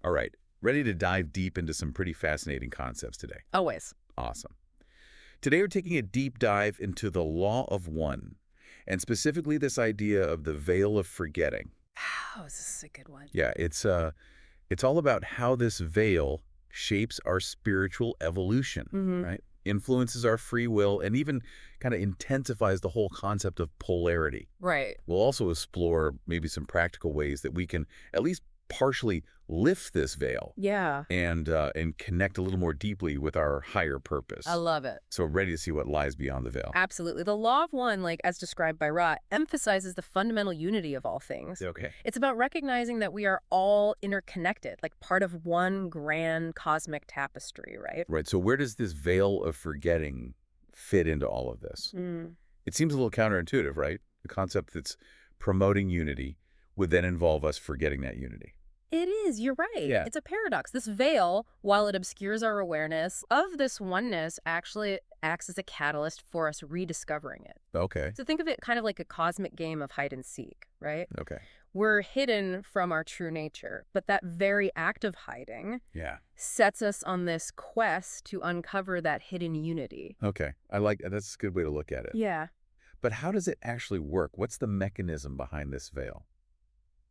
All right. Ready to dive deep into some pretty fascinating concepts today. Always. Awesome. Today we're taking a deep dive into the law of one, and specifically this idea of the veil of forgetting. Oh, this is a good one. Yeah, it's all about how this veil shapes our spiritual evolution, Mm-hmm. right? Influences our free will and even kind of intensifies the whole concept of polarity. Right. We'll also explore maybe some practical ways that we can at least partially lift this veil Yeah. and connect a little more deeply with our higher purpose. I love it. So ready to see what lies beyond the veil. Absolutely. The law of one, like as described by Ra, emphasizes the fundamental unity of all things. Okay. It's about recognizing that we are all interconnected, like part of one grand cosmic tapestry, right? Right. So where does this veil of forgetting fit into all of this? Mm. It seems a little counterintuitive, right? The concept that's promoting unity would then involve us forgetting that unity. It is. You're right. Yeah. It's a paradox. This veil, while it obscures our awareness of this oneness, actually acts as a catalyst for us rediscovering it. Okay. So think of it kind of like a cosmic game of hide and seek, right? Okay. We're hidden from our true nature, but that very act of hiding Yeah. sets us on this quest to uncover that hidden unity. Okay. I like that. That's a good way to look at it. Yeah. But how does it actually work? What's the mechanism behind this veil?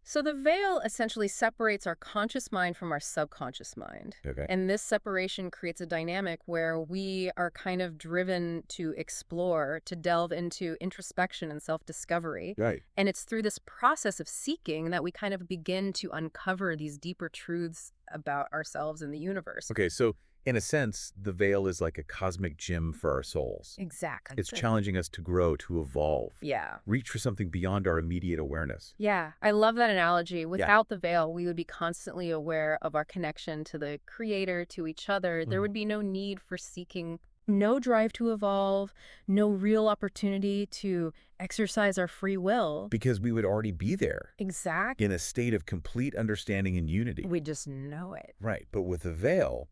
So the veil essentially separates our conscious mind from our subconscious mind. Okay. And this separation creates a dynamic where we are kind of driven to explore, to delve into introspection and self-discovery. Right. And it's through this process of seeking that we kind of begin to uncover these deeper truths about ourselves and the universe. Okay. So in a sense, the veil is like a cosmic gym for our souls. Exactly. It's challenging us to grow, to evolve, Yeah. reach for something beyond our immediate awareness. Yeah, I love that analogy. Without the veil, we would be constantly aware of our connection to the creator, to each other. There would be no need for seeking, no drive to evolve, no real opportunity to exercise our free will. Because we would already be there Exactly. in a state of complete understanding and unity. We just know it. Right. But with the veil,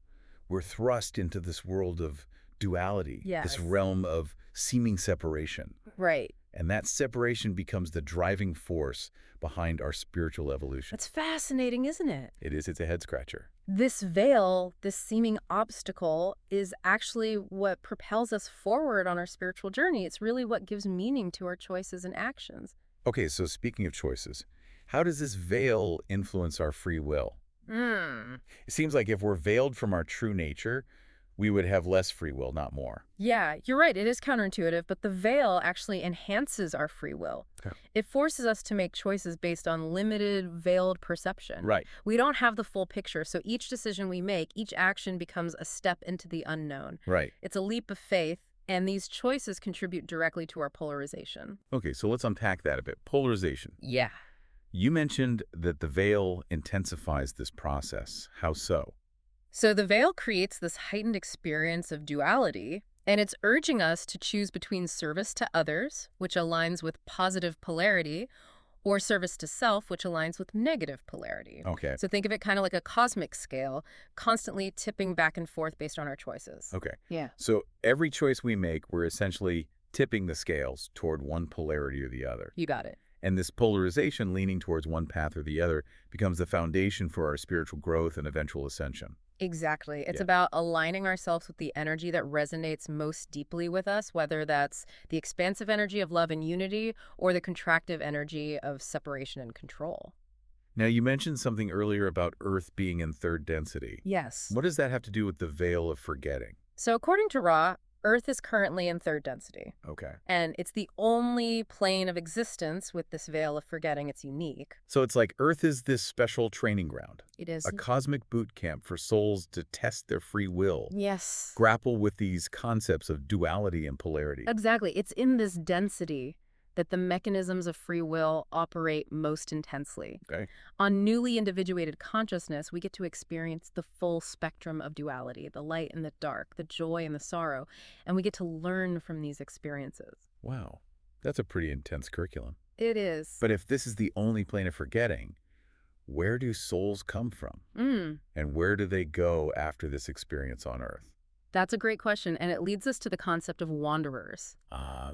we're thrust into this world of duality, Yes. this realm of seeming separation. Right. And that separation becomes the driving force behind our spiritual evolution. That's fascinating, isn't it? It is. It's a head scratcher. This veil, this seeming obstacle, is actually what propels us forward on our spiritual journey. It's really what gives meaning to our choices and actions. Okay, so speaking of choices, how does this veil influence our free will? It seems like if we're veiled from our true nature, we would have less free will, not more. Yeah, you're right. It is counterintuitive, but the veil actually enhances our free will. Okay. It forces us to make choices based on limited, veiled perception. Right. We don't have the full picture, so each decision we make, each action becomes a step into the unknown. Right. It's a leap of faith, and these choices contribute directly to our polarization. Okay, so let's unpack that a bit. Polarization. Yeah. You mentioned that the veil intensifies this process. How so? So the veil creates this heightened experience of duality, and it's urging us to choose between service to others, which aligns with positive polarity, or service to self, which aligns with negative polarity. Okay. So think of it kind of like a cosmic scale, constantly tipping back and forth based on our choices. Okay. Yeah. So every choice we make, we're essentially tipping the scales toward one polarity or the other. You got it. And this polarization leaning towards one path or the other becomes the foundation for our spiritual growth and eventual ascension. Exactly. It's Yeah. about aligning ourselves with the energy that resonates most deeply with us, whether that's the expansive energy of love and unity or the contractive energy of separation and control. Now, you mentioned something earlier about Earth being in third density. Yes. What does that have to do with the veil of forgetting? So according to Ra, Earth is currently in third density, Okay. and it's the only plane of existence with this veil of forgetting. It's unique. So it's like Earth is this special training ground, It is. a cosmic boot camp for souls to test their free will, Yes. grapple with these concepts of duality and polarity. Exactly. It's in this density that the mechanisms of free will operate most intensely. Okay. On newly individuated consciousness, we get to experience the full spectrum of duality, the light and the dark, the joy and the sorrow, and we get to learn from these experiences. Wow. That's a pretty intense curriculum. It is. But if this is the only plane of forgetting, where do souls come from? And where do they go after this experience on Earth? That's a great question, and it leads us to the concept of wanderers.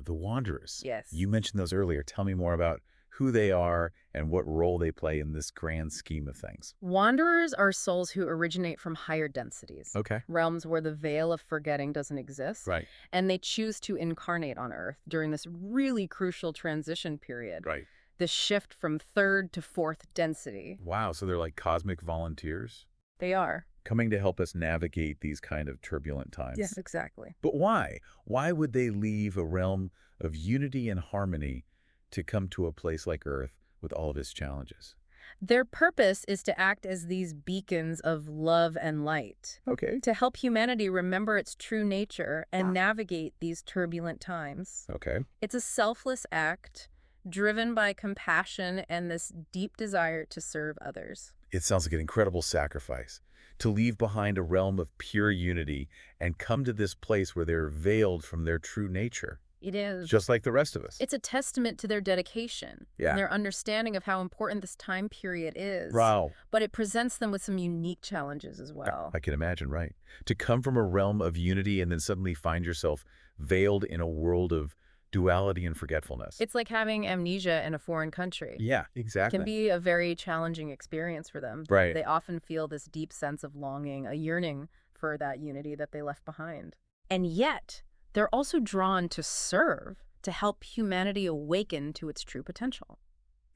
The wanderers. Yes. You mentioned those earlier. Tell me more about who they are and what role they play in this grand scheme of things. Wanderers are souls who originate from higher densities, Okay. realms where the veil of forgetting doesn't exist, Right. and they choose to incarnate on Earth during this really crucial transition period, Right. the shift from third to fourth density. Wow, so they're like cosmic volunteers They are. coming to help us navigate these kind of turbulent times. Yes, exactly. But why? Why would they leave a realm of unity and harmony to come to a place like Earth with all of its challenges? Their purpose is to act as these beacons of love and light, Okay. to help humanity remember its true nature and navigate these turbulent times. Okay. It's a selfless act driven by compassion and this deep desire to serve others. It sounds like an incredible sacrifice to leave behind a realm of pure unity and come to this place where they're veiled from their true nature, It is. just like the rest of us. It's a testament to their dedication Yeah. and their understanding of how important this time period is. Wow. But it presents them with some unique challenges as well. I can imagine, right? To come from a realm of unity and then suddenly find yourself veiled in a world of duality and forgetfulness. It's like having amnesia in a foreign country. Yeah, exactly. Can be a very challenging experience for them. Right. They often feel this deep sense of longing, a yearning for that unity that they left behind. And yet, they're also drawn to serve, to help humanity awaken to its true potential.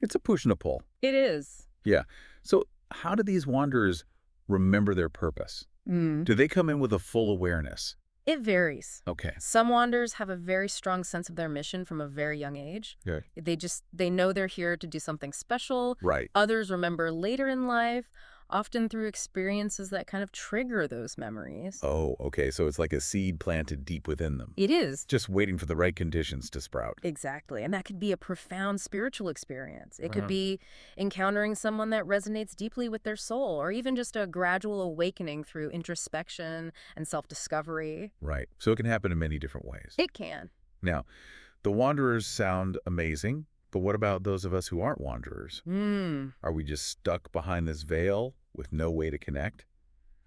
It's a push and a pull. It is. Yeah. So how do these wanderers remember their purpose? Do they come in with a full awareness? It varies. Okay. Some wanderers have a very strong sense of their mission from a very young age. Yeah. They know they're here to do something special. Right. Others remember later in life, often through experiences that kind of trigger those memories. Oh, okay. So it's like a seed planted deep within them, It is. just waiting for the right conditions to sprout. Exactly. And that could be a profound spiritual experience. It Wow. could be encountering someone that resonates deeply with their soul, or even just a gradual awakening through introspection and self-discovery. Right. So it can happen in many different ways. It can. Now, the wanderers sound amazing, but what about those of us who aren't wanderers? Are we just stuck behind this veil with no way to connect?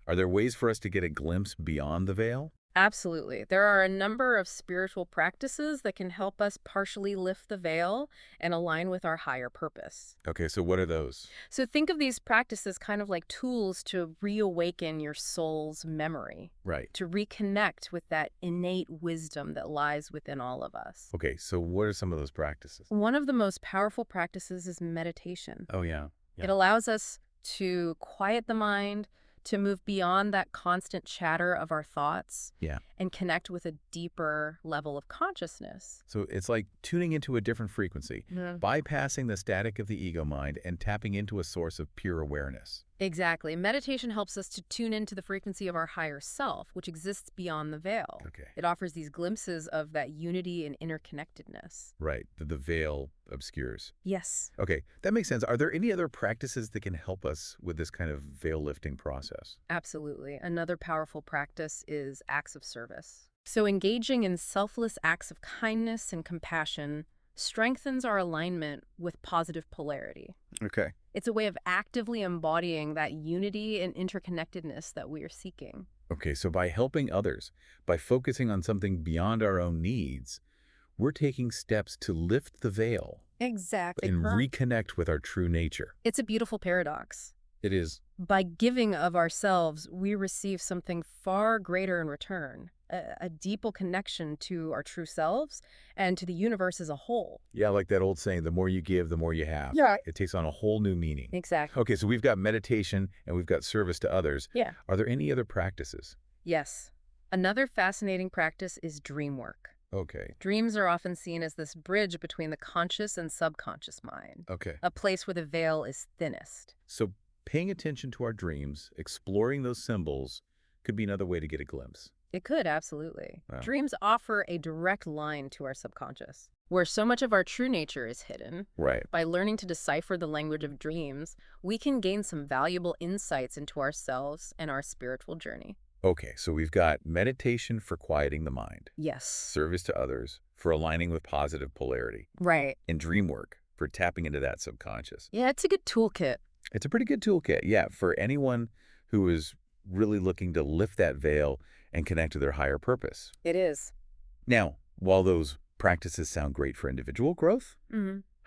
Are there ways for us to get a glimpse beyond the veil? Absolutely. There are a number of spiritual practices that can help us partially lift the veil and align with our higher purpose. Okay, so what are those? So think of these practices kind of like tools to reawaken your soul's memory, Right. to reconnect with that innate wisdom that lies within all of us. Okay, so what are some of those practices? One of the most powerful practices is meditation. Oh, yeah. It allows us to quiet the mind, to move beyond that constant chatter of our thoughts, Yeah. and connect with a deeper level of consciousness. So it's like tuning into a different frequency, bypassing the static of the ego mind and tapping into a source of pure awareness. Exactly. Meditation helps us to tune into the frequency of our higher self, which exists beyond the veil. Okay. It offers these glimpses of that unity and interconnectedness. Right, the veil obscures. Yes. Okay, that makes sense. Are there any other practices that can help us with this kind of veil lifting process? Absolutely. Another powerful practice is acts of service. So engaging in selfless acts of kindness and compassion strengthens our alignment with positive polarity. Okay. It's a way of actively embodying that unity and interconnectedness that we are seeking. Okay, so by helping others, by focusing on something beyond our own needs, we're taking steps to lift the veil Exactly. and reconnect with our true nature. It's a beautiful paradox. It is. By giving of ourselves, we receive something far greater in return, a deeper connection to our true selves and to the universe as a whole. Yeah, like that old saying, the more you give, the more you have. Yeah. It takes on a whole new meaning. Exactly. Okay, so we've got meditation and we've got service to others. Yeah. Are there any other practices? Yes. Another fascinating practice is dreamwork. Okay. Dreams are often seen as this bridge between the conscious and subconscious mind, Okay. a place where the veil is thinnest. So paying attention to our dreams, exploring those symbols, could be another way to get a glimpse. It could, absolutely. Wow. Dreams offer a direct line to our subconscious, where so much of our true nature is hidden. Right. By learning to decipher the language of dreams, we can gain some valuable insights into ourselves and our spiritual journey. Okay, so we've got meditation for quieting the mind, Yes. service to others for aligning with positive polarity, Right. and dream work for tapping into that subconscious. Yeah, it's a good toolkit. It's a pretty good toolkit, yeah, for anyone who is really looking to lift that veil and connect to their higher purpose. It is. Now, while those practices sound great for individual growth,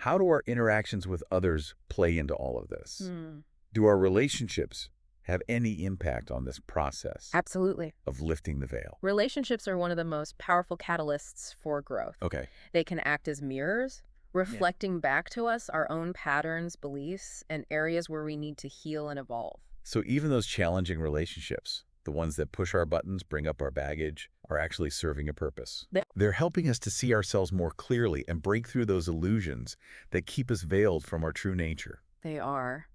How do our interactions with others play into all of this? Hmm. Do our relationships have any impact on this process Absolutely. of lifting the veil? Relationships are one of the most powerful catalysts for growth. Okay. They can act as mirrors, Yeah. reflecting back to us our own patterns, beliefs, and areas where we need to heal and evolve. So even those challenging relationships, the ones that push our buttons, bring up our baggage, are actually serving a purpose. They, They're helping us to see ourselves more clearly and break through those illusions that keep us veiled from our true nature. they are.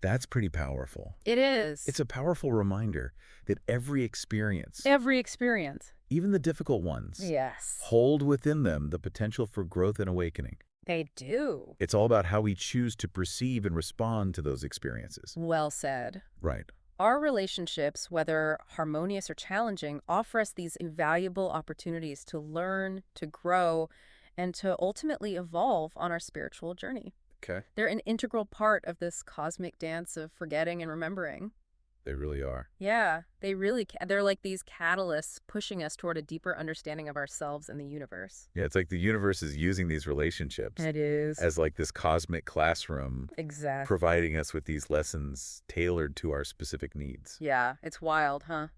That's pretty powerful. It is. It's a powerful reminder that every experience, Every experience. even the difficult ones, Yes, hold within them the potential for growth and awakening. they do. It's all about how we choose to perceive and respond to those experiences. Well said. Right. Our relationships, whether harmonious or challenging, offer us these invaluable opportunities to learn, to grow, and to ultimately evolve on our spiritual journey. Okay. They're an integral part of this cosmic dance of forgetting and remembering. They really are. Yeah, they're like these catalysts pushing us toward a deeper understanding of ourselves and the universe. Yeah, it's like the universe is using these relationships It is. as like this cosmic classroom, Exactly. providing us with these lessons tailored to our specific needs. Yeah, it's wild, huh?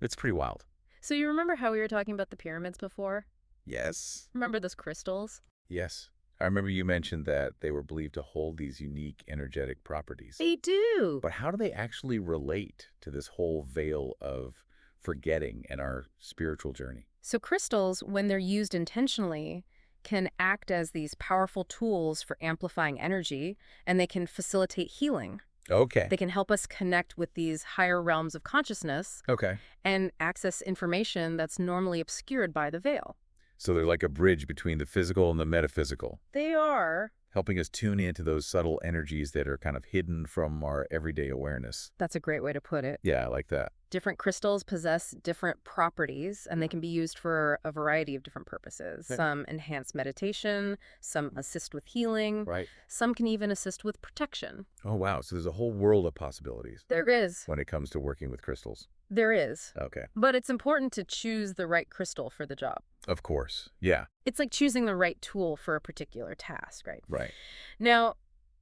It's pretty wild. So you remember how we were talking about the pyramids before? Yes. Remember those crystals? Yes. I remember you mentioned that they were believed to hold these unique energetic properties. They do. But how do they actually relate to this whole veil of forgetting and our spiritual journey? So crystals, when they're used intentionally, can act as these powerful tools for amplifying energy, and they can facilitate healing. Okay. They can help us connect with these higher realms of consciousness Okay. and access information that's normally obscured by the veil. So they're like a bridge between the physical and the metaphysical, They are. helping us tune into those subtle energies that are kind of hidden from our everyday awareness. That's a great way to put it. Yeah, I like that. Different crystals possess different properties, and they can be used for a variety of different purposes. Okay. Some enhance meditation, some assist with healing, Right. some can even assist with protection. Oh, wow. So there's a whole world of possibilities There is. when it comes to working with crystals. There is. Okay. But it's important to choose the right crystal for the job. Of course. Yeah. It's like choosing the right tool for a particular task, right? Right. Now,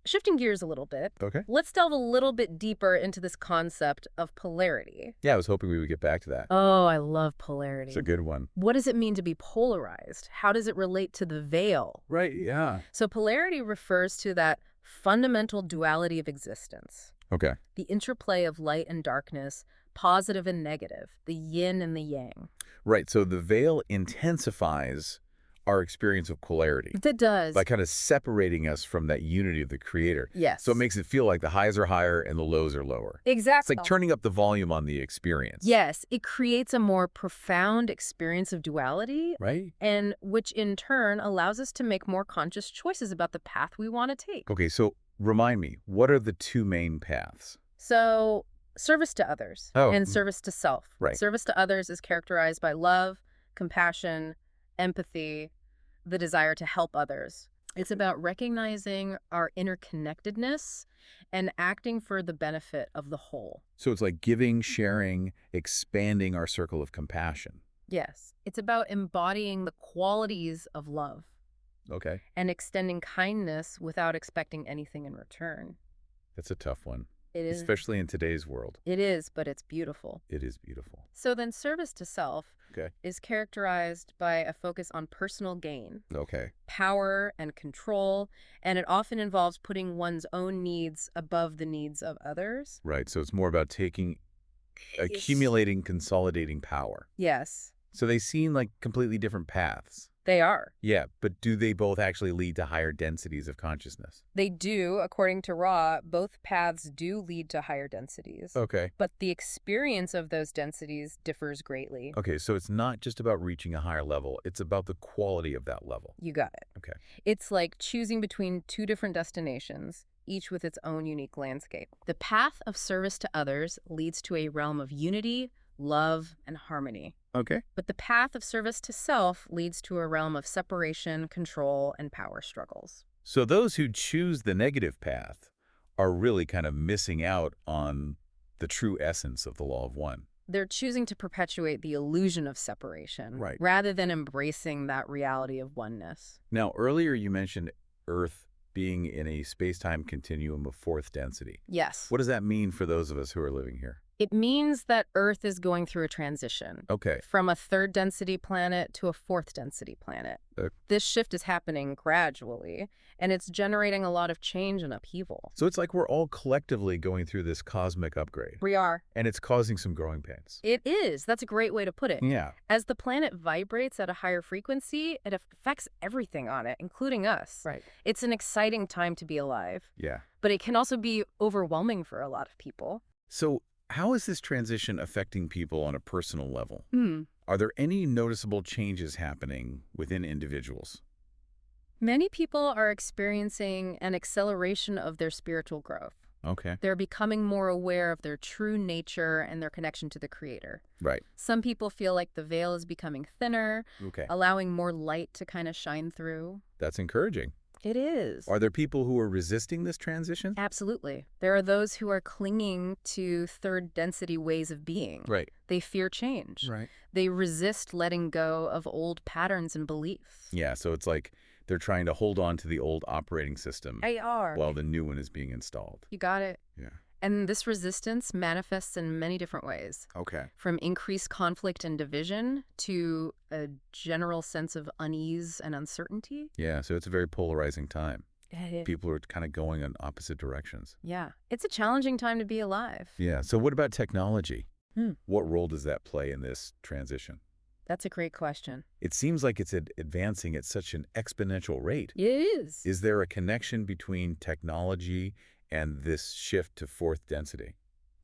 shifting gears a little bit, Okay. let's delve a little bit deeper into this concept of polarity. Yeah, I was hoping we would get back to that. Oh, I love polarity. It's a good one. What does it mean to be polarized? How does it relate to the veil? Right. Yeah. So polarity refers to that fundamental duality of existence, Okay. the interplay of light and darkness, positive and negative, the yin and the yang. Right. So the veil intensifies our experience of polarity It does. by kind of separating us from that unity of the creator. Yes. So it makes it feel like the highs are higher and the lows are lower. It's Exactly. like turning up the volume on the experience. Yes, it creates a more profound experience of duality, Right? and which in turn allows us to make more conscious choices about the path we want to take. Okay, so remind me, what are the two main paths? So, service to others and service to self. Right. Service to others is characterized by love, compassion, empathy, the desire to help others. It's about recognizing our interconnectedness and acting for the benefit of the whole. So it's like giving, sharing, expanding our circle of compassion. Yes. It's about embodying the qualities of love Okay, and extending kindness without expecting anything in return. that's a tough one, It is. especially in today's world. It is, but it's beautiful. It is beautiful. So then service to self Okay. is characterized by a focus on personal gain, Okay. power, and control, and it often involves putting one's own needs above the needs of others. Right, so it's more about accumulating, consolidating power. Yes, So they seem like completely different paths. they are. Yeah, but do they both actually lead to higher densities of consciousness? They do, according to Ra, both paths do lead to higher densities. Okay. But the experience of those densities differs greatly. Okay, so it's not just about reaching a higher level, it's about the quality of that level. You got it. Okay. It's like choosing between two different destinations, each with its own unique landscape. The path of service to others leads to a realm of unity, love, and harmony. Okay. But the path of service to self leads to a realm of separation, control, and power struggles. So those who choose the negative path are really kind of missing out on the true essence of the law of one. They're choosing to perpetuate the illusion of separation Right. rather than embracing that reality of oneness. Now, earlier you mentioned earth being in a space-time continuum of fourth density. Yes. What does that mean for those of us who are living here? It means that Earth is going through a transition Okay. from a third density planet to a fourth density planet. This shift is happening gradually, and it's generating a lot of change and upheaval. So it's like we're all collectively going through this cosmic upgrade. We are. And it's causing some growing pains. It is. That's a great way to put it. Yeah. As the planet vibrates at a higher frequency, it affects everything on it, including us. Right. It's an exciting time to be alive. Yeah. But it can also be overwhelming for a lot of people. So how is this transition affecting people on a personal level? Are there any noticeable changes happening within individuals? Many people are experiencing an acceleration of their spiritual growth. Okay. They're becoming more aware of their true nature and their connection to the Creator. Right. Some people feel like the veil is becoming thinner, Okay. allowing more light to kind of shine through. That's encouraging. It is. Are there people who are resisting this transition? Absolutely. There are those who are clinging to third density ways of being. Right. They fear change. Right. They resist letting go of old patterns and beliefs. Yeah, so it's like they're trying to hold on to the old operating system They are. while the new one is being installed. You got it. Yeah. And this resistance manifests in many different ways. Okay. From increased conflict and division to a general sense of unease and uncertainty. Yeah, so it's a very polarizing time. It is. People are kind of going in opposite directions. Yeah. It's a challenging time to be alive. Yeah, so what about technology? What role does that play in this transition? That's a great question. It seems like it's advancing at such an exponential rate. It is. Is there a connection between technology and this shift to fourth density?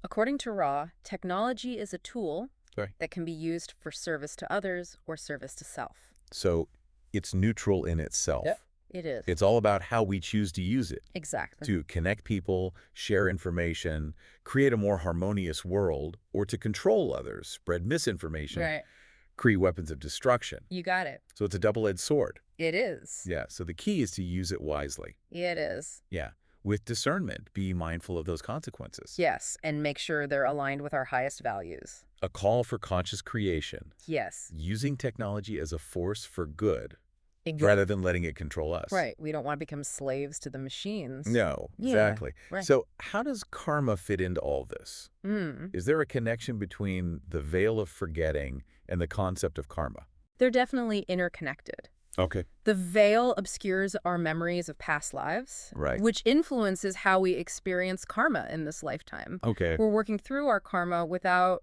According to Ra, technology is a tool Sorry. that can be used for service to others or service to self. So it's neutral in itself. Yep. It is. It's all about how we choose to use it. Exactly. To connect people, share information, create a more harmonious world, or to control others, spread misinformation, Right. create weapons of destruction. You got it. So it's a double-edged sword. It is. Yeah, so the key is to use it wisely. It is. Yeah, with discernment, be mindful of those consequences. Yes, and make sure they're aligned with our highest values. A call for conscious creation, Yes. using technology as a force for good, Exactly. rather than letting it control us. Right. We don't want to become slaves to the machines. No, Yeah, exactly. right. So how does karma fit into all this? Mm. Is there a connection between the veil of forgetting and the concept of karma? They're definitely interconnected. Okay. The veil obscures our memories of past lives, Right. which influences how we experience karma in this lifetime. Okay. We're working through our karma without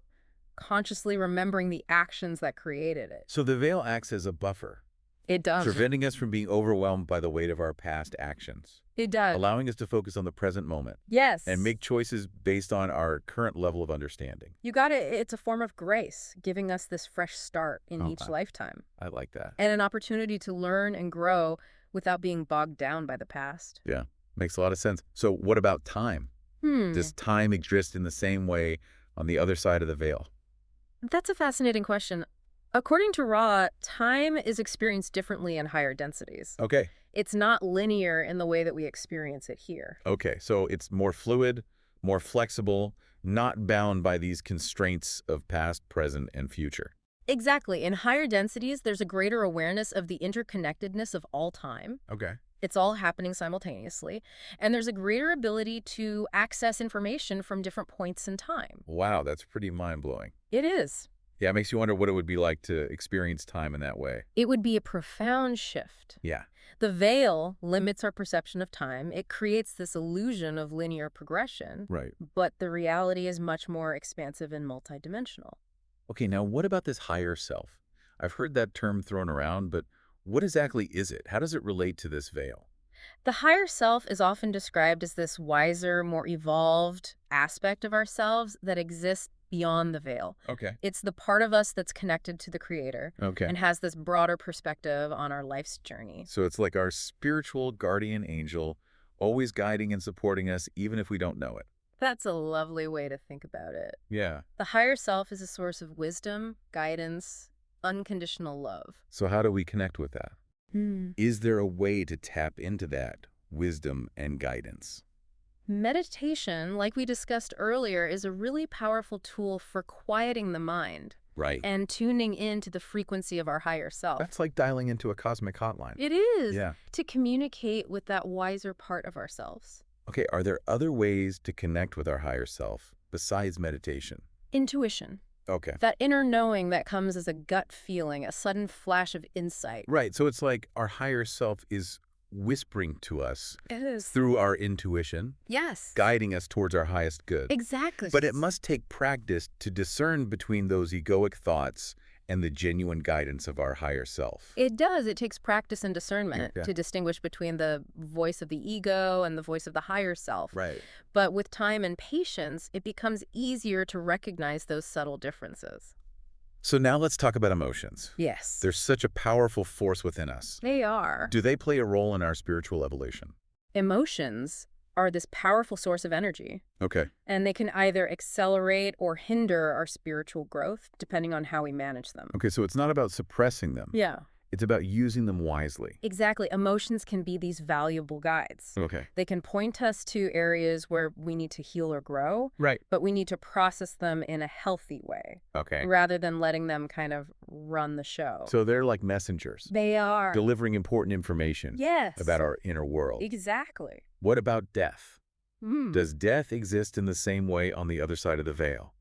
consciously remembering the actions that created it. So the veil acts as a buffer, It does. preventing us from being overwhelmed by the weight of our past actions, It does. allowing us to focus on the present moment Yes. and make choices based on our current level of understanding. You got it. It's a form of grace, giving us this fresh start in each Okay. lifetime I like that. and an opportunity to learn and grow without being bogged down by the past. Yeah, makes a lot of sense. So what about time? Does time exist in the same way on the other side of the veil? That's a fascinating question. According to Ra, time is experienced differently in higher densities. Okay. It's not linear in the way that we experience it here. Okay, so it's more fluid, more flexible, not bound by these constraints of past, present, and future. Exactly. In higher densities, there's a greater awareness of the interconnectedness of all time. Okay. It's all happening simultaneously. And there's a greater ability to access information from different points in time. Wow, that's pretty mind-blowing. It is. Yeah, it makes you wonder what it would be like to experience time in that way. It would be a profound shift. Yeah. The veil limits our perception of time. It creates this illusion of linear progression. Right. But the reality is much more expansive and multidimensional. Okay, now what about this higher self? I've heard that term thrown around, but what exactly is it? How does it relate to this veil? The higher self is often described as this wiser, more evolved aspect of ourselves that exists beyond the veil. Okay. It's the part of us that's connected to the Creator Okay. and has this broader perspective on our life's journey. So it's like our spiritual guardian angel, always guiding and supporting us, even if we don't know it. That's a lovely way to think about it. Yeah. The higher self is a source of wisdom, guidance, unconditional love. So how do we connect with that? Is there a way to tap into that wisdom and guidance? Meditation, like we discussed earlier, is a really powerful tool for quieting the mind. Right. and tuning into the frequency of our higher self. That's like dialing into a cosmic hotline. It is, Yeah. to communicate with that wiser part of ourselves. Okay, are there other ways to connect with our higher self besides meditation? Intuition. Okay. That inner knowing that comes as a gut feeling, a sudden flash of insight. Right, so it's like our higher self is whispering to us It is. through our intuition, Yes. guiding us towards our highest good. Exactly. But it must take practice to discern between those egoic thoughts and the genuine guidance of our higher self. It does. It takes practice and discernment Okay. to distinguish between the voice of the ego and the voice of the higher self. Right. But with time and patience, it becomes easier to recognize those subtle differences. So now let's talk about emotions. Yes. They're such a powerful force within us. They are. Do they play a role in our spiritual evolution? Emotions are this powerful source of energy, Okay. and they can either accelerate or hinder our spiritual growth, depending on how we manage them. Okay, so it's not about suppressing them. Yeah. It's about using them wisely. Exactly. Emotions can be these valuable guides. Okay. They can point us to areas where we need to heal or grow, Right. but we need to process them in a healthy way, Okay. rather than letting them kind of run the show. So they're like messengers, They are. delivering important information Yes. about our inner world. Exactly. What about death? Mm. Does death exist in the same way on the other side of the veil?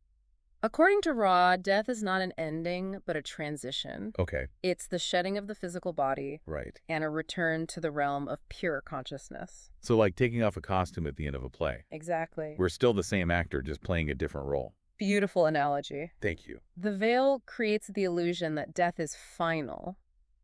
According to Ra, death is not an ending, but a transition. Okay. It's the shedding of the physical body Right. and a return to the realm of pure consciousness. So like taking off a costume at the end of a play. Exactly. We're still the same actor, just playing a different role. Beautiful analogy. Thank you. The veil creates the illusion that death is final,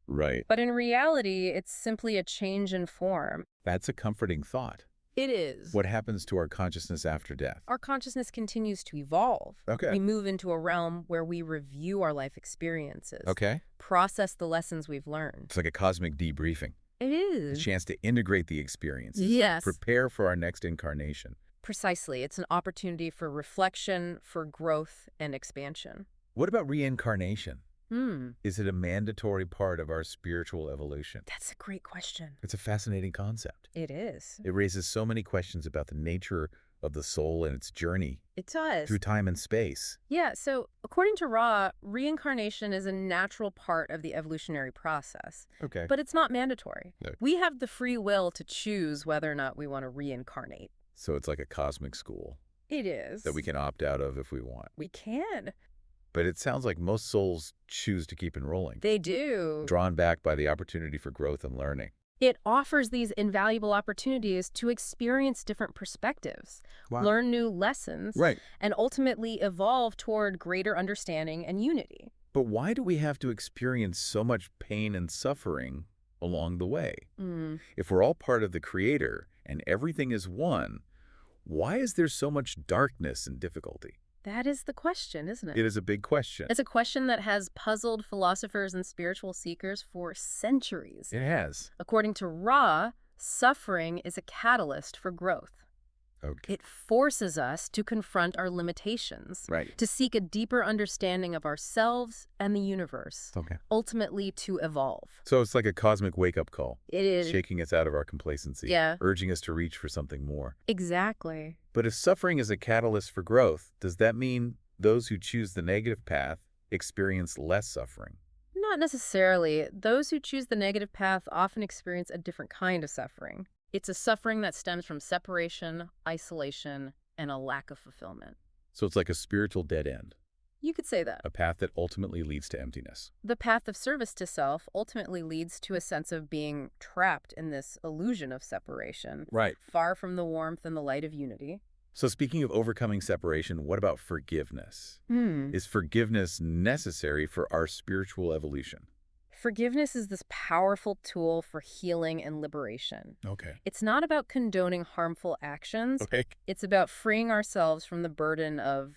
Right. but in reality, it's simply a change in form. That's a comforting thought. It is. What happens to our consciousness after death? Our consciousness continues to evolve. Okay. We move into a realm where we review our life experiences. Okay. Process the lessons we've learned. It's like a cosmic debriefing. It A is. chance to integrate the experiences. Yes. Prepare for our next incarnation. Precisely. It's an opportunity for reflection, for growth, and expansion. What about reincarnation? Hmm. Is it a mandatory part of our spiritual evolution? That's a great question. It's a fascinating concept. It is. It raises so many questions about the nature of the soul and its journey It does. through time and space. Yeah, so according to Ra, reincarnation is a natural part of the evolutionary process, Okay. but it's not mandatory. No. We have the free will to choose whether or not we want to reincarnate. So it's like a cosmic school It is. that we can opt out of if we want. We can. But it sounds like most souls choose to keep enrolling, They do. drawn back by the opportunity for growth and learning. It offers these invaluable opportunities to experience different perspectives, learn new lessons, Right. and ultimately evolve toward greater understanding and unity. But why do we have to experience so much pain and suffering along the way? Mm. If we're all part of the Creator and everything is one, why is there so much darkness and difficulty? That is the question, isn't it? It is a big question. It's a question that has puzzled philosophers and spiritual seekers for centuries. It has. According to Ra, suffering is a catalyst for growth. Okay. It forces us to confront our limitations, Right. to seek a deeper understanding of ourselves and the universe, Okay. ultimately to evolve. So it's like a cosmic wake-up call, It is. shaking us out of our complacency, Yeah. urging us to reach for something more. Exactly. But if suffering is a catalyst for growth, does that mean those who choose the negative path experience less suffering? Not necessarily. Those who choose the negative path often experience a different kind of suffering. It's a suffering that stems from separation, isolation, and a lack of fulfillment. So it's like a spiritual dead end, You could say that. a path that ultimately leads to emptiness. The path of service to self ultimately leads to a sense of being trapped in this illusion of separation, Right. far from the warmth and the light of unity. So speaking of overcoming separation, what about forgiveness? Is forgiveness necessary for our spiritual evolution? Forgiveness is this powerful tool for healing and liberation. Okay. It's not about condoning harmful actions. Okay. It's about freeing ourselves from the burden of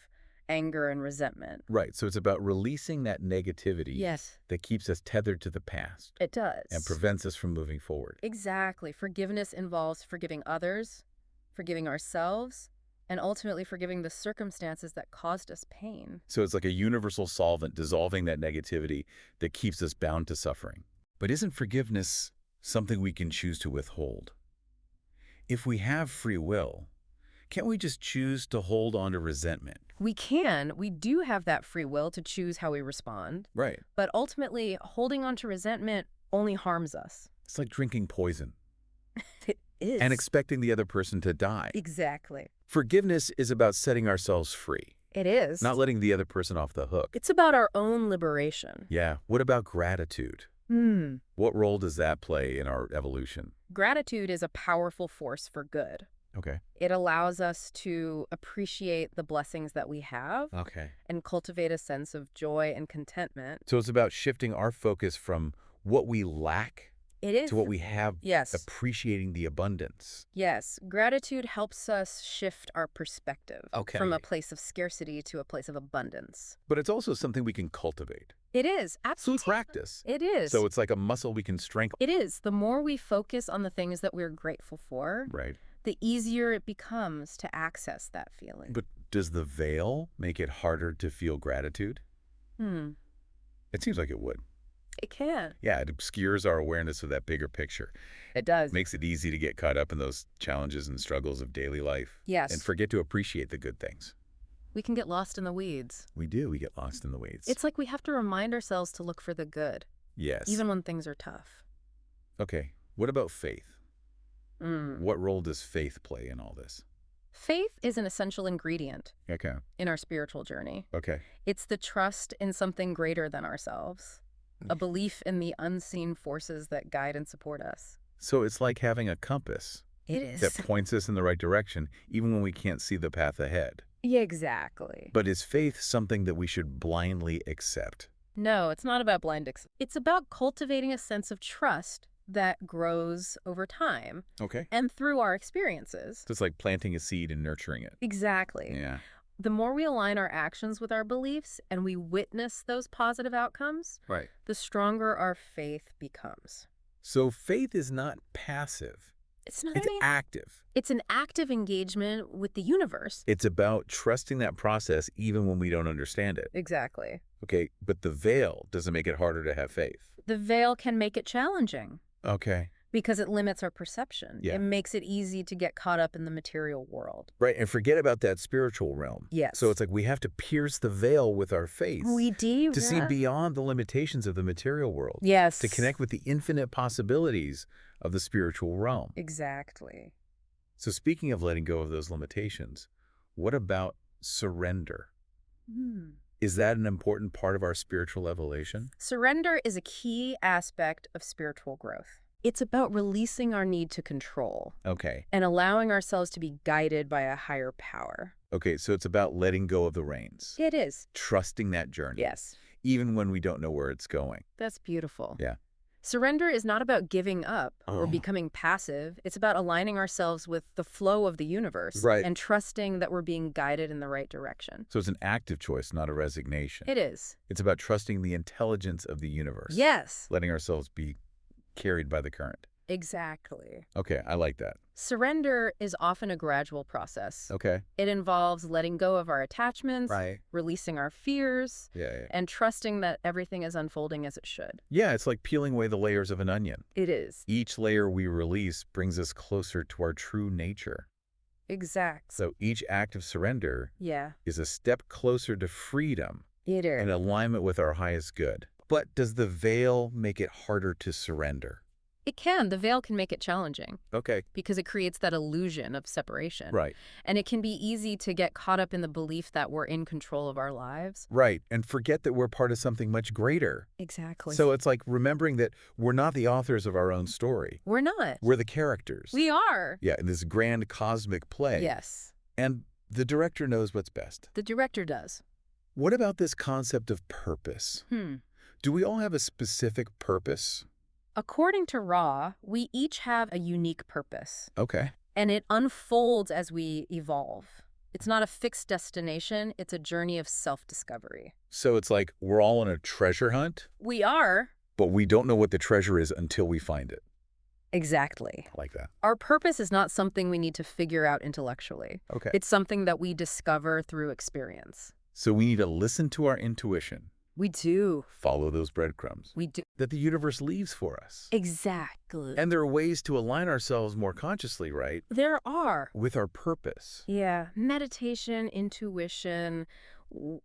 anger and resentment. Right. So it's about releasing that negativity Yes, that keeps us tethered to the past it does. and prevents us from moving forward. Exactly. Forgiveness involves forgiving others, forgiving ourselves, and ultimately forgiving the circumstances that caused us pain. So it's like a universal solvent dissolving that negativity that keeps us bound to suffering. But isn't forgiveness something we can choose to withhold? If we have free will, Can't we just choose to hold on to resentment? We can. We do have that free will to choose how we respond. Right. But ultimately, holding on to resentment only harms us. It's like drinking poison It is. and expecting the other person to die. Exactly. Forgiveness is about setting ourselves free, It is. not letting the other person off the hook. It's about our own liberation. Yeah. What about gratitude? What role does that play in our evolution? Gratitude is a powerful force for good. Okay. It allows us to appreciate the blessings that we have Okay. and cultivate a sense of joy and contentment. So it's about shifting our focus from what we lack It is. to what we have, Yes. appreciating the abundance. Yes. Gratitude helps us shift our perspective Okay. from a place of scarcity to a place of abundance. But it's also something we can cultivate. It is. So Absolutely. practice. It is. So it's like a muscle we can strengthen. It is. The more we focus on the things that we're grateful for, Right. the easier it becomes to access that feeling. But does the veil make it harder to feel gratitude? It seems like it would. It can. Yeah, it obscures our awareness of that bigger picture. It does. Makes it easy to get caught up in those challenges and struggles of daily life. Yes. And forget to appreciate the good things. We can get lost in the weeds. We do. We get lost in the weeds. It's like we have to remind ourselves to look for the good, Yes. even when things are tough. Okay. What about faith? What role does faith play in all this? Faith is an essential ingredient Okay. in our spiritual journey. Okay. It's the trust in something greater than ourselves, a belief in the unseen forces that guide and support us. So it's like having a compass It is. that points us in the right direction, even when we can't see the path ahead. Yeah, exactly. But is faith something that we should blindly accept? No, it's not about blind It's about cultivating a sense of trust that grows over time Okay. and through our experiences. So it's like planting a seed and nurturing it. Exactly. Yeah. The more we align our actions with our beliefs and we witness those positive outcomes, Right. the stronger our faith becomes. So faith is not passive. It's not It's active. It's an active engagement with the universe. It's about trusting that process even when we don't understand it. Exactly. Okay. But the veil doesn't make it harder to have faith. The veil can make it challenging Okay. because it limits our perception. Yeah. It makes it easy to get caught up in the material world. Right. And forget about that spiritual realm. Yes. So it's like we have to pierce the veil with our faith We do. to see beyond the limitations of the material world. Yes. To connect with the infinite possibilities of the spiritual realm. Exactly. So speaking of letting go of those limitations, what about surrender? Is that an important part of our spiritual evolution? Surrender is a key aspect of spiritual growth. It's about releasing our need to control Okay. and allowing ourselves to be guided by a higher power. Okay, so it's about letting go of the reins. It is. Trusting that journey. Yes. Even when we don't know where it's going. That's beautiful. Yeah. Surrender is not about giving up or becoming passive. It's about aligning ourselves with the flow of the universe Right. and trusting that we're being guided in the right direction. So it's an active choice, not a resignation. It is. It's about trusting the intelligence of the universe. Yes. Letting ourselves be carried by the current. Exactly. Okay, I like that. Surrender is often a gradual process. Okay. It involves letting go of our attachments, Right. releasing our fears, Yeah. and trusting that everything is unfolding as it should. Yeah, it's like peeling away the layers of an onion. It is. Each layer we release brings us closer to our true nature. Exact. So each act of surrender Yeah, is a step closer to freedom it is. and alignment with our highest good. But does the veil make it harder to surrender? It can. The veil can make it challenging Okay. because it creates that illusion of separation. Right. And it can be easy to get caught up in the belief that we're in control of our lives. Right. And forget that we're part of something much greater. Exactly. So it's like remembering that we're not the authors of our own story. We're not. We're the characters. We are. Yeah, in this grand cosmic play. Yes. And the director knows what's best. The director does. What about this concept of purpose? Do we all have a specific purpose? According to Ra, we each have a unique purpose. Okay. And it unfolds as we evolve. It's not a fixed destination. It's a journey of self-discovery. So it's like we're all on a treasure hunt, We are. but we don't know what the treasure is until we find it. Exactly. I like that. Our purpose is not something we need to figure out intellectually. Okay. It's something that we discover through experience. So we need to listen to our intuition. We do. Follow those breadcrumbs We do. that the universe leaves for us. Exactly. And there are ways to align ourselves more consciously, right? There are. With our purpose. Yeah. Meditation, intuition,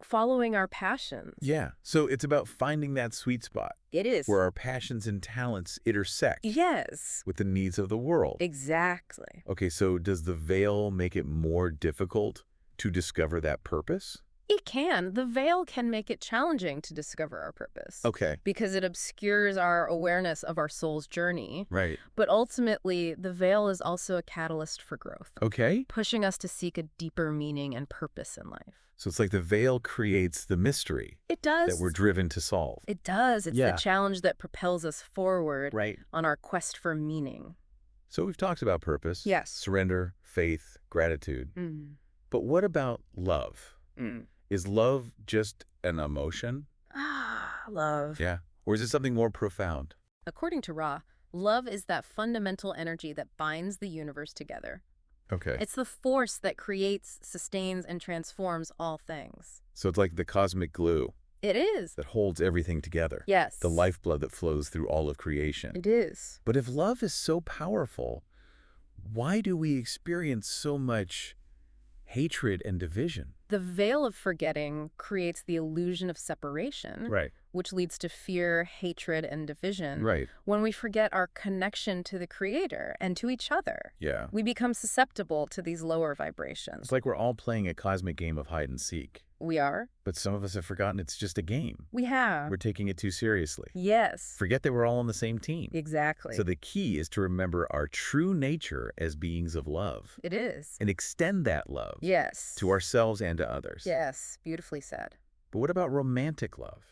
following our passions. Yeah. So it's about finding that sweet spot It is. where our passions and talents intersect. Yes. With the needs of the world. Exactly. Okay, so does the veil make it more difficult to discover that purpose? It can. The veil can make it challenging to discover our purpose. Okay. Because it obscures our awareness of our soul's journey. Right. But ultimately, the veil is also a catalyst for growth. Okay. Pushing us to seek a deeper meaning and purpose in life. So it's like the veil creates the mystery. It does. That we're driven to solve. It does. It's the challenge that propels us forward on our quest for meaning. So we've talked about purpose. Yes. Surrender, faith, gratitude. But what about love? Is love just an emotion? Love. Yeah. Or is it something more profound? According to Ra, love is that fundamental energy that binds the universe together. Okay. It's the force that creates, sustains, and transforms all things. So it's like the cosmic glue. It is. That holds everything together. Yes. The lifeblood that flows through all of creation. It is. But if love is so powerful, why do we experience so much hatred and division? The veil of forgetting creates the illusion of separation, which leads to fear, hatred, and division. When we forget our connection to the Creator and to each other, we become susceptible to these lower vibrations. It's like we're all playing a cosmic game of hide and seek. We are. But some of us have forgotten it's just a game. We have. We're taking it too seriously. Yes. Forget that we're all on the same team. Exactly. So the key is to remember our true nature as beings of love. It is. And extend that love. Yes. To ourselves and to others. Yes. Beautifully said. But what about romantic love?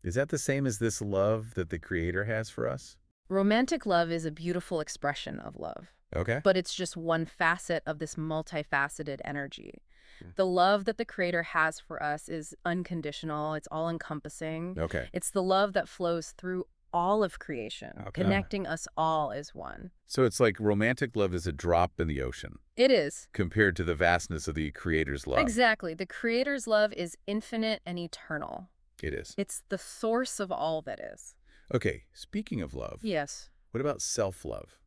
Is that the same as this love that the Creator has for us? Romantic love is a beautiful expression of love. Okay. But it's just one facet of this multifaceted energy. The love that the Creator has for us is unconditional. It's all-encompassing. Okay. It's the love that flows through all of creation, connecting us all as one. So it's like romantic love is a drop in the ocean. It is. Compared to the vastness of the Creator's love. Exactly. The Creator's love is infinite and eternal. It is. It's the source of all that is. Okay, speaking of love. Yes. What about self-love?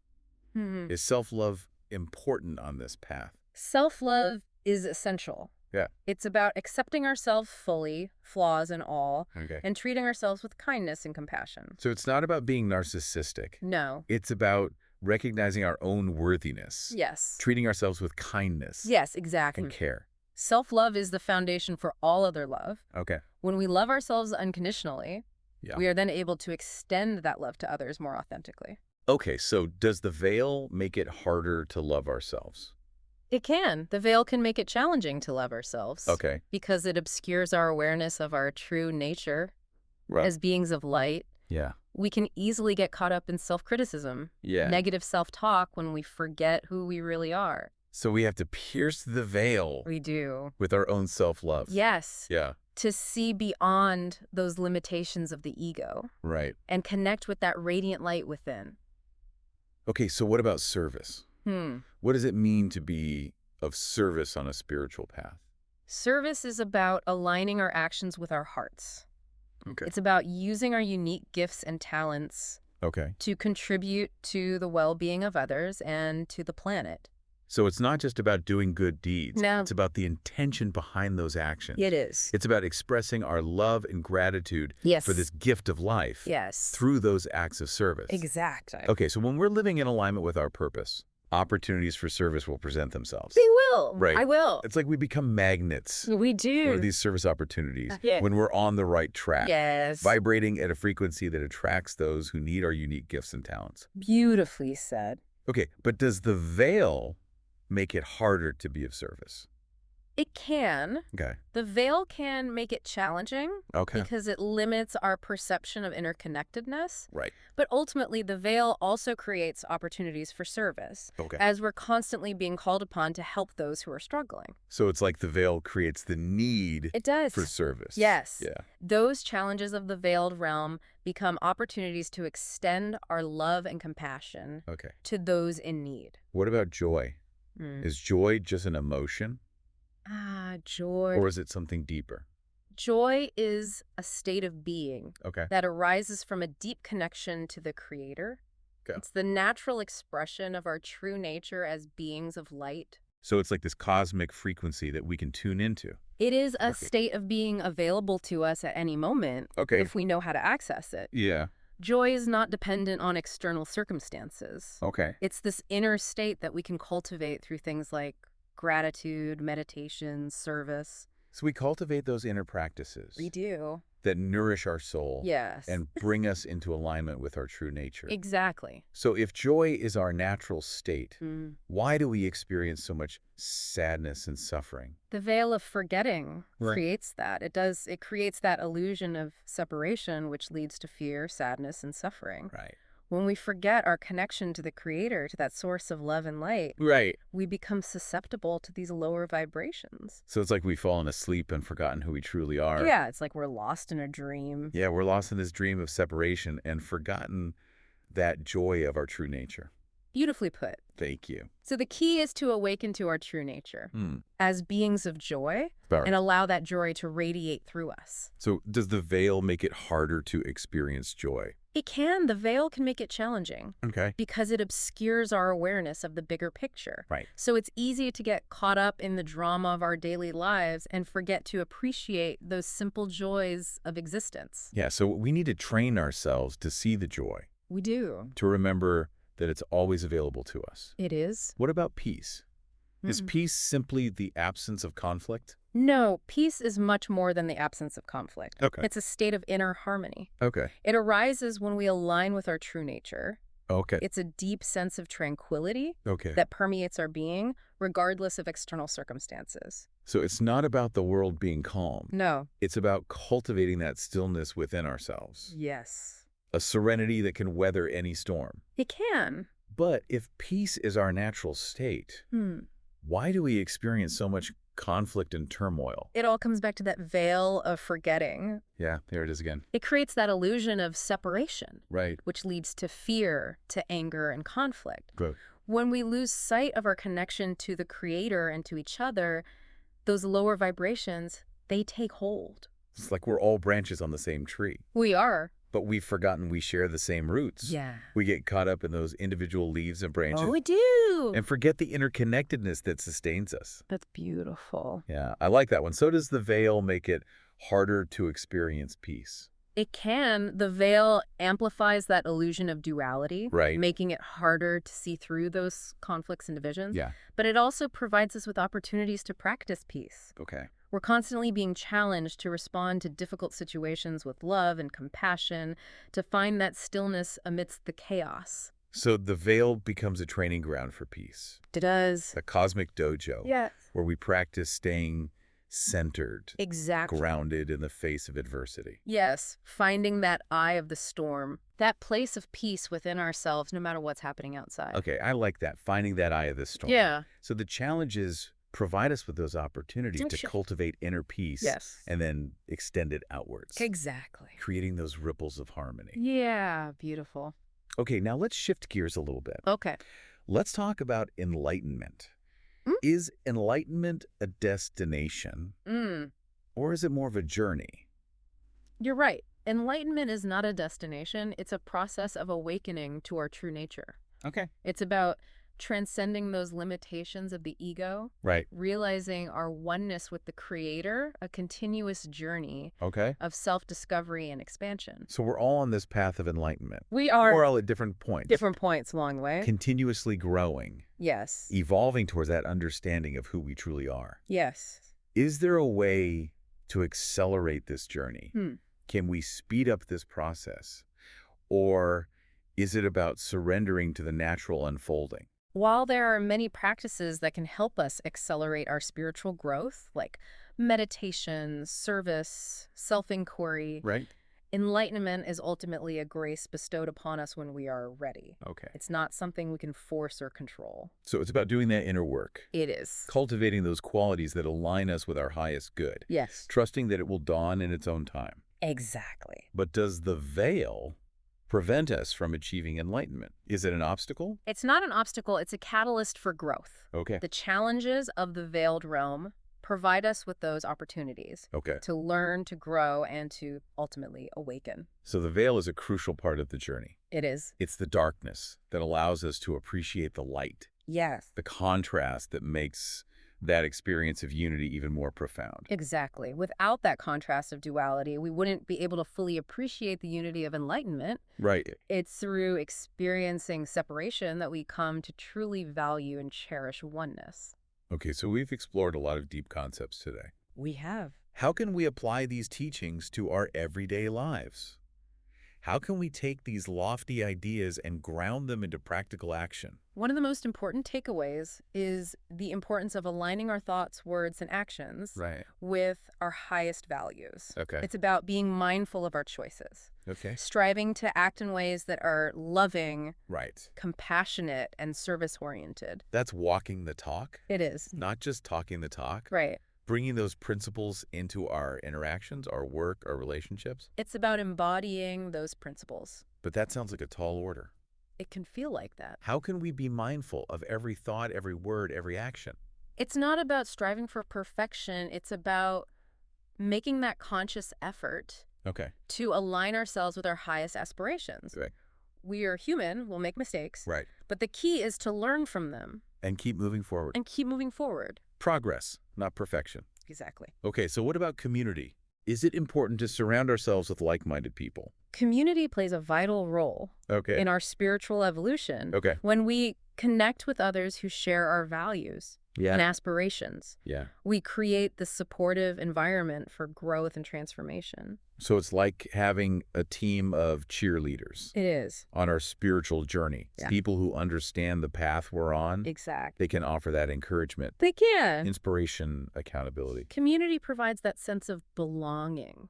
Is self-love important on this path? Self-love is essential. Yeah. It's about accepting ourselves fully, flaws and all, and treating ourselves with kindness and compassion. So it's not about being narcissistic. No. It's about recognizing our own worthiness. Yes. Treating ourselves with kindness. Yes, exactly. And care. Self-love is the foundation for all other love. Okay. When we love ourselves unconditionally, we are then able to extend that love to others more authentically. Okay, so does the veil make it harder to love ourselves? It can. The veil can make it challenging to love ourselves. Okay. Because it obscures our awareness of our true nature as beings of light. Yeah. We can easily get caught up in self-criticism, negative self-talk when we forget who we really are. So we have to pierce the veil. We do. With our own self-love. Yes. Yeah. To see beyond those limitations of the ego. Right. And connect with that radiant light within. Okay, so what about service? What does it mean to be of service on a spiritual path? Service is about aligning our actions with our hearts. Okay. It's about using our unique gifts and talents to contribute to the well-being of others and to the planet. So it's not just about doing good deeds. No. It's about the intention behind those actions. It is. It's about expressing our love and gratitude for this gift of life through those acts of service. Exactly. Okay, so when we're living in alignment with our purpose, opportunities for service will present themselves. They will. Right. I will. It's like we become magnets. We do. For these service opportunities when we're on the right track. Yes. Vibrating at a frequency that attracts those who need our unique gifts and talents. Beautifully said. Okay, but does the veil make it harder to be of service? It can. Okay. The veil can make it challenging. Okay. Because it limits our perception of interconnectedness. Right. But ultimately, the veil also creates opportunities for service. Okay. As we're constantly being called upon to help those who are struggling. So it's like the veil creates the need it does. for service. Yes. Yeah. Those challenges of the veiled realm become opportunities to extend our love and compassion to those in need. What about joy? Is joy just an emotion? Joy. Or is it something deeper? Joy is a state of being Okay. that arises from a deep connection to the Creator. Go. It's the natural expression of our true nature as beings of light. So it's like this cosmic frequency that we can tune into. It is a Right. state of being available to us at any moment Okay. if we know how to access it. Yeah. Joy is not dependent on external circumstances. Okay. It's this inner state that we can cultivate through things like gratitude, meditation, service. So we cultivate those inner practices We do. that nourish our soul Yes. and bring us into alignment with our true nature. Exactly. So if joy is our natural state, Mm. why do we experience so much sadness and suffering? The veil of forgetting Right. creates that. It creates that illusion of separation, which leads to fear, sadness, and suffering. Right. When we forget our connection to the Creator, to that source of love and light, Right. we become susceptible to these lower vibrations. So it's like we've fallen asleep and forgotten who we truly are. Yeah, it's like we're lost in a dream. Yeah, we're lost in this dream of separation and forgotten that joy of our true nature. Beautifully put. Thank you. So the key is to awaken to our true nature as beings of joy Power. and allow that joy to radiate through us. So does the veil make it harder to experience joy? It can. The veil can make it challenging Okay. because it obscures our awareness of the bigger picture. Right. So it's easy to get caught up in the drama of our daily lives and forget to appreciate those simple joys of existence. Yeah, so we need to train ourselves to see the joy, We do. to remember that it's always available to us. It is. What about peace? Is Mm-mm. peace simply the absence of conflict? No, peace is much more than the absence of conflict. Okay. It's a state of inner harmony. Okay. It arises when we align with our true nature. Okay. It's a deep sense of tranquility Okay. that permeates our being, regardless of external circumstances. So it's not about the world being calm. No. It's about cultivating that stillness within ourselves. Yes. A serenity that can weather any storm. It can. But if peace is our natural state, why do we experience so much conflict and turmoil? It all comes back to that veil of forgetting. Yeah, there it is again. It creates that illusion of separation, Right. which leads to fear, to anger, and conflict. Good. When we lose sight of our connection to the Creator and to each other, those lower vibrations, they take hold. It's like we're all branches on the same tree, We are. but we've forgotten we share the same roots. Yeah. We get caught up in those individual leaves and branches Oh, we do. and forget the interconnectedness that sustains us. That's beautiful. Yeah, I like that one. So does the veil make it harder to experience peace? It can. The veil amplifies that illusion of duality, Right. making it harder to see through those conflicts and divisions. Yeah. But it also provides us with opportunities to practice peace. Okay. We're constantly being challenged to respond to difficult situations with love and compassion, to find that stillness amidst the chaos. So the veil becomes a training ground for peace, It does. a cosmic dojo Yes. where we practice staying centered, Exactly. grounded in the face of adversity. Yes, finding that eye of the storm, that place of peace within ourselves, no matter what's happening outside. Okay, I like that, finding that eye of the storm. Yeah. So the challenge is provide us with those opportunities to Sure. cultivate inner peace Yes. and then extend it outwards, Exactly. creating those ripples of harmony. Yeah, beautiful. Okay, now let's shift gears a little bit. Okay. Let's talk about enlightenment. Is enlightenment a destination or is it more of a journey? You're right. Enlightenment is not a destination. It's a process of awakening to our true nature. Okay. It's about transcending those limitations of the ego, Right. realizing our oneness with the Creator, a continuous journey Okay. of self-discovery and expansion. So we're all on this path of enlightenment. We are We're all at different points. different points along the way. Continuously growing, Yes. evolving towards that understanding of who we truly are. Yes. Is there a way to accelerate this journey? Hmm. Can we speed up this process? Or is it about surrendering to the natural unfolding? While there are many practices that can help us accelerate our spiritual growth, like meditation, service, self-inquiry, Right? enlightenment is ultimately a grace bestowed upon us when we are ready. Okay. It's not something we can force or control. So it's about doing that inner work, It is. cultivating those qualities that align us with our highest good, Yes. trusting that it will dawn in its own time. Exactly. But does the veil prevent us from achieving enlightenment? Is it an obstacle? It's not an obstacle, it's a catalyst for growth. Okay. The challenges of the veiled realm provide us with those opportunities Okay. to learn, to grow, and to ultimately awaken. So the veil is a crucial part of the journey. It is. It's the darkness that allows us to appreciate the light, Yes. the contrast that makes that experience of unity even more profound. Exactly. Without that contrast of duality, we wouldn't be able to fully appreciate the unity of enlightenment. Right. It's through experiencing separation that we come to truly value and cherish oneness. Okay, so we've explored a lot of deep concepts today. We have. How can we apply these teachings to our everyday lives? How can we take these lofty ideas and ground them into practical action? One of the most important takeaways is the importance of aligning our thoughts, words, and actions Right. with our highest values. Okay. It's about being mindful of our choices, Okay. striving to act in ways that are loving, Right. compassionate, and service-oriented. That's walking the talk, It is. not just talking the talk. Right. Bringing those principles into our interactions, our work, our relationships. It's about embodying those principles. But that sounds like a tall order. It can feel like that. How can we be mindful of every thought, every word, every action? It's not about striving for perfection. It's about making that conscious effort Okay. to align ourselves with our highest aspirations. Right. We are human. We'll make mistakes. Right. But the key is to learn from them And keep moving forward. and keep moving forward. Progress, not perfection. Exactly. Okay, so what about community? Is it important to surround ourselves with like-minded people? Community plays a vital role Okay. in our spiritual evolution. Okay. When we connect with others who share our values and Yeah. aspirations, Yeah. we create the supportive environment for growth and transformation. So it's like having a team of cheerleaders It is. on our spiritual journey. Yeah. People who understand the path we're on. Exactly. They can offer that encouragement, They can. inspiration, accountability. Community provides that sense of belonging,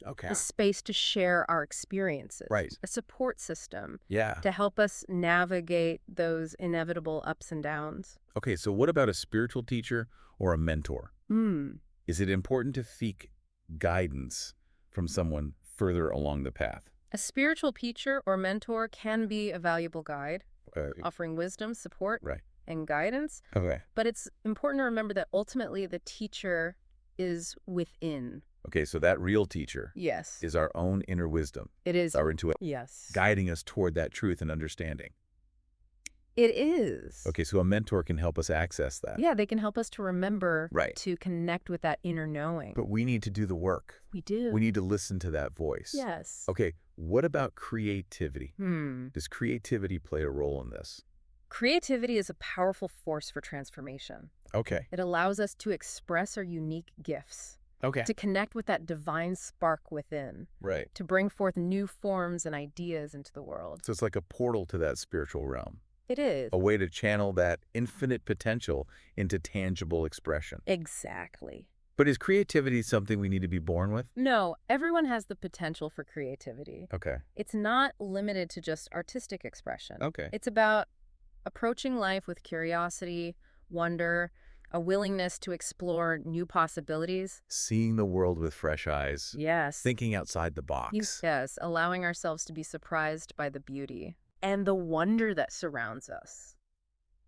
Okay. a space to share our experiences, Right. a support system Yeah. to help us navigate those inevitable ups and downs. Okay, so what about a spiritual teacher or a mentor? Hmm. Is it important to seek guidance from someone further along the path? A spiritual teacher or mentor can be a valuable guide, Uh, offering wisdom, support, right. and guidance. Okay. But it's important to remember that ultimately the teacher is within. Okay, so that real teacher Yes. is our own inner wisdom, It is. our intuition, Yes. guiding us toward that truth and understanding. It is. Okay, so a mentor can help us access that. Yeah, they can help us to remember Right. to connect with that inner knowing. But we need to do the work. We do. We need to listen to that voice. Yes. Okay, what about creativity? Hmm. Does creativity play a role in this? Creativity is a powerful force for transformation. Okay. It allows us to express our unique gifts, Okay. to connect with that divine spark within, Right. to bring forth new forms and ideas into the world. So it's like a portal to that spiritual realm, It is. a way to channel that infinite potential into tangible expression. Exactly. But is creativity something we need to be born with? No, everyone has the potential for creativity. Okay. It's not limited to just artistic expression. Okay. It's about approaching life with curiosity, wonder, a willingness to explore new possibilities. Seeing the world with fresh eyes. Yes. Thinking outside the box. Yes, allowing ourselves to be surprised by the beauty and the wonder that surrounds us.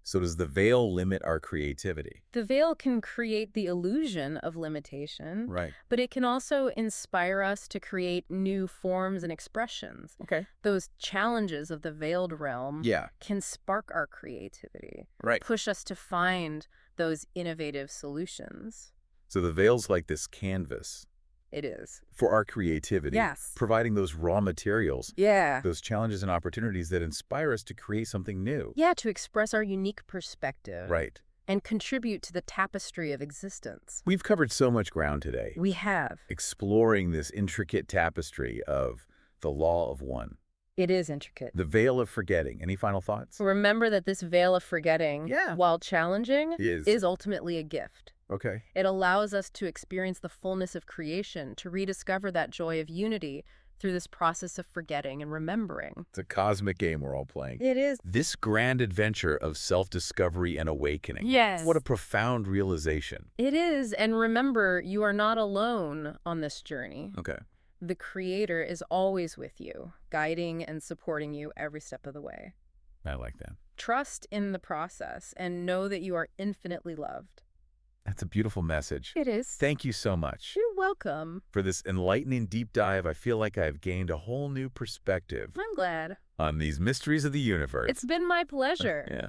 So does the veil limit our creativity? The veil can create the illusion of limitation, Right. but it can also inspire us to create new forms and expressions. Okay. Those challenges of the veiled realm Yeah. can spark our creativity, Right. push us to find those innovative solutions. So the veil's like this canvas It is. for our creativity. Yes. Providing those raw materials, Yeah. those challenges and opportunities that inspire us to create something new. Yeah, to express our unique perspective. Right. And contribute to the tapestry of existence. We've covered so much ground today, We have. exploring this intricate tapestry of the law of one, It is intricate. the veil of forgetting. Any final thoughts? Remember that this veil of forgetting, Yeah. while challenging, Is. is ultimately a gift. Okay. It allows us to experience the fullness of creation, to rediscover that joy of unity through this process of forgetting and remembering. It's a cosmic game we're all playing. It is. This grand adventure of self-discovery and awakening. Yes. What a profound realization. It is. And remember, you are not alone on this journey. Okay. The Creator is always with you, guiding and supporting you every step of the way. I like that. Trust in the process and know that you are infinitely loved. That's a beautiful message. It is. Thank you so much You're welcome. for this enlightening deep dive. I feel like I've gained a whole new perspective I'm glad. on these mysteries of the universe. It's been my pleasure. Yeah.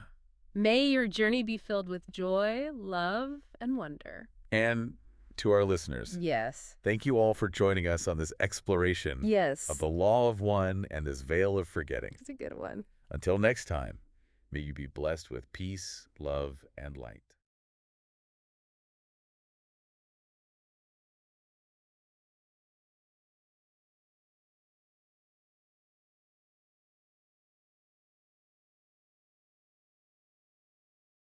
May your journey be filled with joy, love, and wonder. And to our listeners, Yes. thank you all for joining us on this exploration Yes. of the law of one and this veil of forgetting. It's a good one. Until next time, may you be blessed with peace, love, and light.